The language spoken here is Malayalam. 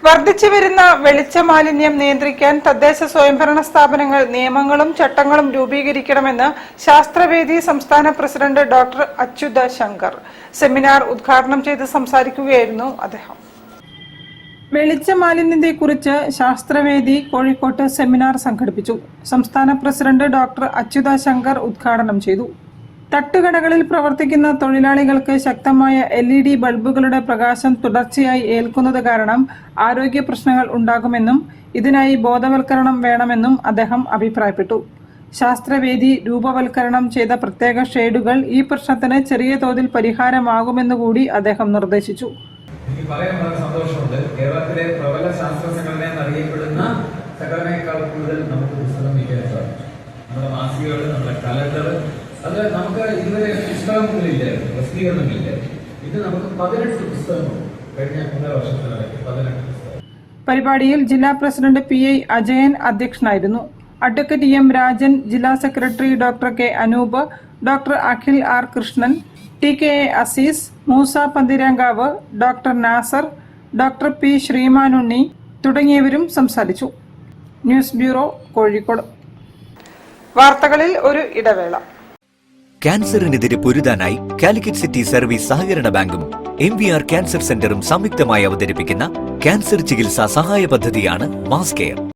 വർദ്ധിച്ചുവരുന്ന വെളിച്ച മാലിന്യം നിയന്ത്രിക്കാൻ തദ്ദേശ സ്വയംഭരണ സ്ഥാപനങ്ങൾ നിയമങ്ങളും ചട്ടങ്ങളും രൂപീകരിക്കണമെന്ന് ശാസ്ത്രവേദി സംസ്ഥാന president doctor Achyutha Shankar seminar ഉദ്ഘാടനം ചെയ്ത് സംസാരിക്കുകയായിരുന്നു അദ്ദേഹം. വെളിച്ച മാലിന്യത്തെക്കുറിച്ച് ശാസ്ത്രവേദി കോഴിക്കോട്ട് സെമിനാർ സംഘടിപ്പിച്ചു. സംസ്ഥാന പ്രസിഡന്റ് ഡോക്ടർ അച്യുത ശങ്കർ ഉദ്ഘാടനം ചെയ്തു. തട്ടുകടകളിൽ പ്രവർത്തിക്കുന്ന തൊഴിലാളികൾക്ക് ശക്തമായ LED ബൾബുകളുടെ പ്രകാശം തുടർച്ചയായി ഏൽക്കുന്നത് കാരണം ആരോഗ്യ പ്രശ്നങ്ങൾ ഉണ്ടാകുമെന്നും ഇതിനായി ബോധവൽക്കരണം വേണമെന്നും അദ്ദേഹം അഭിപ്രായപ്പെട്ടു. ശാസ്ത്രവേദി രൂപവൽക്കരണം ചെയ്ത പ്രത്യേക ഷെയ്ഡുകൾ ഈ പ്രശ്നത്തിന് ചെറിയ തോതിൽ പരിഹാരമാകുമെന്നുകൂടി അദ്ദേഹം നിർദ്ദേശിച്ചു. എനിക്ക് പറയാൻ വളരെ സന്തോഷമുണ്ട്. കേരളത്തിലെ പ്രബല ശാസ്ത്ര സംഘടന എന്നറിയപ്പെടുന്ന സംഘടനയേക്കാൾ കൂടുതൽ നമുക്ക് പുസ്തകം വിൽക്കാൻ സാധിച്ചു. നമ്മുടെ മാസികകൾ, നമ്മുടെ കലണ്ടർ, അത് നമുക്ക് ഇതുവരെ പുസ്തകങ്ങളില്ലായിരുന്നു, പ്രസിദ്ധീകരണങ്ങളില്ലായിരുന്നു. ഇത് നമുക്ക് 18 പുസ്തകങ്ങൾ കഴിഞ്ഞ 1.5 വർഷത്തിനിടയ്ക്ക് 18 പുസ്തകം. പരിപാടിയിൽ ജില്ലാ പ്രസിഡന്റ് PI അജയൻ അധ്യക്ഷനായിരുന്നു. അഡ്വക്കേറ്റ് EM രാജൻ, ജില്ലാ secretary doctor K Anoop, doctor Akhil R Krishnan, TKA Azeez, Moosa Pantheerankavu, doctor Nasar, doctor P Sreemanunni തുടങ്ങിയവരും സംസാരിച്ചു. News bureau, Kozhikode. വാർത്തകളിൽ ഒരു ഇടവേള. ക്യാൻസറിനെതിരെ പൊരുതാനായി കാലിക്കറ്റ് സിറ്റി സർവീസ് സഹകരണ ബാങ്കും MVR ക്യാൻസർ സെന്ററും സംയുക്തമായി അവതരിപ്പിക്കുന്ന ക്യാൻസർ ചികിത്സാ സഹായ പദ്ധതിയാണ് മാസ് കെയർ.